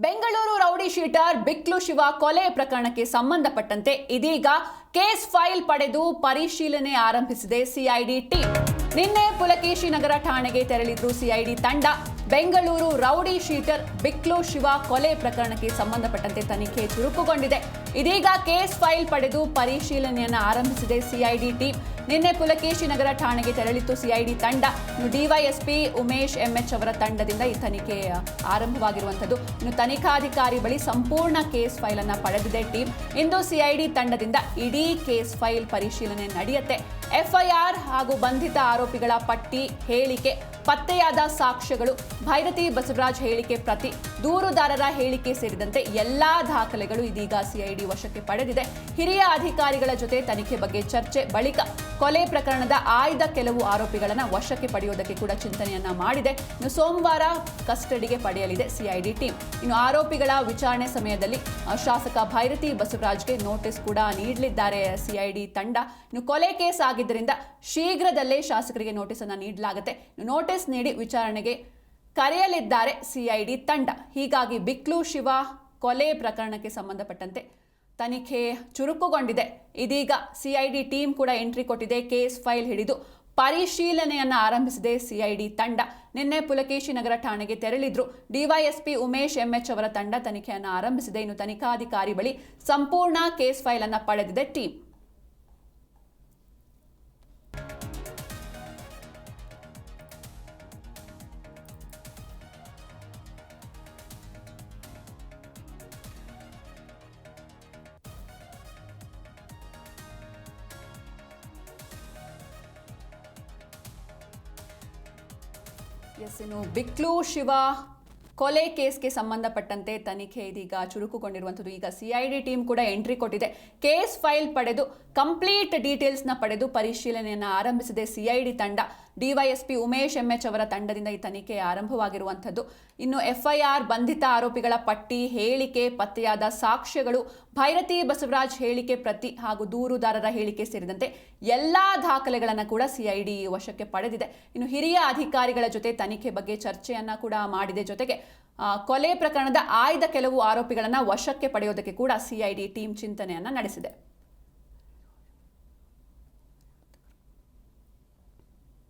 Bengaluru rowdy sheeter ಬಿಕ್ಲು Shiva ಕೊಲೆ ಪ್ರಕರಣಕ್ಕೆ ಸಂಬಂಧಪಟ್ಟಂತೆ ಇದೀಗ ಕೇಸ್ ಫೈಲ್ ಪಡೆದು ಪರಿಶೀಲನೆ ಆರಂಭಿಸಿದೆ ಸಿಐಡಿ ಟೀಮ್. ನಿನ್ನೆ ಪುಲಕೇಶಿ ನಗರ ಠಾಣೆಗೆ ತೆರಳಿದ್ರು ಸಿಐಡಿ ತಂಡ. ಬೆಂಗಳೂರು ರೌಡಿ ಶೀಟರ್ ಬಿಕ್ಲು ಶಿವ ಕೊಲೆ ಪ್ರಕರಣಕ್ಕೆ ಸಂಬಂಧಪಟ್ಟಂತೆ ತನಿಖೆ ಚುರುಕುಗೊಂಡಿದೆ. ಇದೀಗ ಕೇಸ್ ಫೈಲ್ ಪಡೆದು ಪರಿಶೀಲನೆಯನ್ನು ಆರಂಭಿಸಿದೆ ಸಿಐಡಿ ಟೀಮ್. ನಿನ್ನೆ ಪುಲಕೇಶಿ ನಗರ ಠಾಣೆಗೆ ತೆರಳಿತ್ತು ಸಿಐಡಿ ತಂಡ. ಡಿವೈಎಸ್ಪಿ ಉಮೇಶ್ ಎಂಎಚ್ ಅವರ ತಂಡದಿಂದ ಈ ತನಿಖೆ ಆರಂಭವಾಗಿರುವಂತದ್ದು. ಇನ್ನು ತನಿಖಾಧಿಕಾರಿ ಬಳಿ ಸಂಪೂರ್ಣ ಕೇಸ್ ಫೈಲ್ ಅನ್ನು ಪಡೆದಿದೆ ಟೀಮ್. ಇಂದು ಸಿಐಡಿ ತಂಡದಿಂದ ಇಡೀ ಕೇಸ್ ಫೈಲ್ ಪರಿಶೀಲನೆ ನಡೆಯುತ್ತೆ. ಎಫ್ಐಆರ್ ಹಾಗೂ ಬಂಧಿತ ಆರೋಪಿಗಳ ಪಟ್ಟಿ, ಹೇಳಿಕೆ, ಪತ್ತೆಯಾದ ಸಾಕ್ಷ್ಯಗಳು, ಭೈರತಿ ಬಸವರಾಜ್ ಹೇಳಿಕೆ ಪ್ರತಿ, ದೂರುದಾರರ ಹೇಳಿಕೆ ಸೇರಿದಂತೆ ಎಲ್ಲಾ ದಾಖಲೆಗಳು ಇದೀಗ ಸಿಐಡಿ ವಶಕ್ಕೆ ಪಡೆದಿದೆ. ಹಿರಿಯ ಅಧಿಕಾರಿಗಳ ಜೊತೆ ತನಿಖೆ ಬಗ್ಗೆ ಚರ್ಚೆ ಬಳಿಕ ಕೊಲೆ ಪ್ರಕರಣದ ಆಯ್ದ ಕೆಲವು ಆರೋಪಿಗಳನ್ನು ವಶಕ್ಕೆ ಪಡೆಯುವುದಕ್ಕೆ ಕೂಡ ಚಿಂತನೆಯನ್ನ ಮಾಡಿದೆ. ಇನ್ನು ಸೋಮವಾರ ಕಸ್ಟಡಿಗೆ ಪಡೆಯಲಿದೆ ಸಿಐಡಿ ಟೀಮ್. ಇನ್ನು ಆರೋಪಿಗಳ ವಿಚಾರಣೆ ಸಮಯದಲ್ಲಿ ಶಾಸಕ ಭೈರತಿ ಬಸವರಾಜ್ಗೆ ನೋಟಿಸ್ ಕೂಡ ನೀಡಲಿದ್ದಾರೆ ಸಿಐಡಿ ತಂಡ. ಇನ್ನು ಕೊಲೆ ಕೇಸ್ ಆಗಿದ್ದರಿಂದ ಶೀಘ್ರದಲ್ಲೇ ಶಾಸಕರಿಗೆ ನೋಟಿಸ್ ಅನ್ನು ನೀಡಲಾಗುತ್ತೆ. ನೋಟಿಸ್ ನೀಡಿ ವಿಚಾರಣೆಗೆ ಕರೆಯಲಿದ್ದಾರೆ ಸಿಐಡಿ ತಂಡ. ಹೀಗಾಗಿ ಬಿಕ್ಲು ಶಿವ ಕೊಲೆ ಪ್ರಕರಣಕ್ಕೆ ಸಂಬಂಧಪಟ್ಟಂತೆ ತನಿಖೆ ಚುರುಕುಗೊಂಡಿದೆ. ಇದೀಗ ಸಿಐಡಿ ಟೀಮ್ ಕೂಡ ಎಂಟ್ರಿ ಕೊಟ್ಟಿದೆ. ಕೇಸ್ ಫೈಲ್ ಹಿಡಿದು ಪರಿಶೀಲನೆಯನ್ನು ಆರಂಭಿಸಿದೆ ಸಿಐಡಿ ತಂಡ. ನಿನ್ನೆ ಪುಲಕೇಶಿ ನಗರ ಠಾಣೆಗೆ ತೆರಳಿದ್ರು ಡಿವೈಎಸ್ಪಿ ಉಮೇಶ್ ಎಂಎಚ್ ಅವರ ತಂಡ ತನಿಖೆಯನ್ನು ಆರಂಭಿಸಿದೆ. ಇನ್ನು ತನಿಖಾಧಿಕಾರಿ ಬಳಿ ಸಂಪೂರ್ಣ ಕೇಸ್ ಫೈಲ್ ಅನ್ನು ಪಡೆದಿದೆ ಟೀಮ್. ಇನ್ನು ಬಿಕ್ಲು ಶಿವ ಕೊಲೆ ಕೇಸ್ಗೆ ಸಂಬಂಧಪಟ್ಟಂತೆ ತನಿಖೆ ಇದೀಗ ಚುರುಕುಗೊಂಡಿರುವಂಥದ್ದು. ಈಗ ಸಿಐಡಿ ಟೀಮ್ ಕೂಡ ಎಂಟ್ರಿ ಕೊಟ್ಟಿದೆ. ಕೇಸ್ ಫೈಲ್ ಪಡೆದು ಕಂಪ್ಲೀಟ್ ಡೀಟೇಲ್ಸ್ನ ಪಡೆದು ಪರಿಶೀಲನೆಯನ್ನು ಆರಂಭಿಸಿದೆ ಸಿಐಡಿ ತಂಡ. ಡಿವೈಎಸ್ಪಿ ಉಮೇಶ್ ಎಂಎಚ್ ಅವರ ತಂಡದಿಂದ ಈ ತನಿಖೆ ಆರಂಭವಾಗಿರುವಂಥದ್ದು. ಇನ್ನು ಎಫ್ಐಆರ್, ಬಂಧಿತ ಆರೋಪಿಗಳ ಪಟ್ಟಿ, ಹೇಳಿಕೆ, ಪತ್ತೆಯಾದ ಸಾಕ್ಷ್ಯಗಳು, ಭೈರತಿ ಬಸವರಾಜ್ ಹೇಳಿಕೆ ಪ್ರತಿ ಹಾಗೂ ದೂರುದಾರರ ಹೇಳಿಕೆ ಸೇರಿದಂತೆ ಎಲ್ಲಾ ದಾಖಲೆಗಳನ್ನು ಕೂಡ ಸಿಐಡಿ ವಶಕ್ಕೆ ಪಡೆದಿದೆ. ಇನ್ನು ಹಿರಿಯ ಅಧಿಕಾರಿಗಳ ಜೊತೆ ತನಿಖೆ ಬಗ್ಗೆ ಚರ್ಚೆಯನ್ನ ಕೂಡ ಮಾಡಿದೆ. ಜೊತೆಗೆ ಕೊಲೆ ಪ್ರಕರಣದ ಆಯ್ದ ಕೆಲವು ಆರೋಪಿಗಳನ್ನು ವಶಕ್ಕೆ ಪಡೆಯೋದಕ್ಕೆ ಕೂಡ ಸಿಐಡಿ ಟೀಮ್ ಚಿಂತನೆಯನ್ನ ನಡೆಸಿದೆ.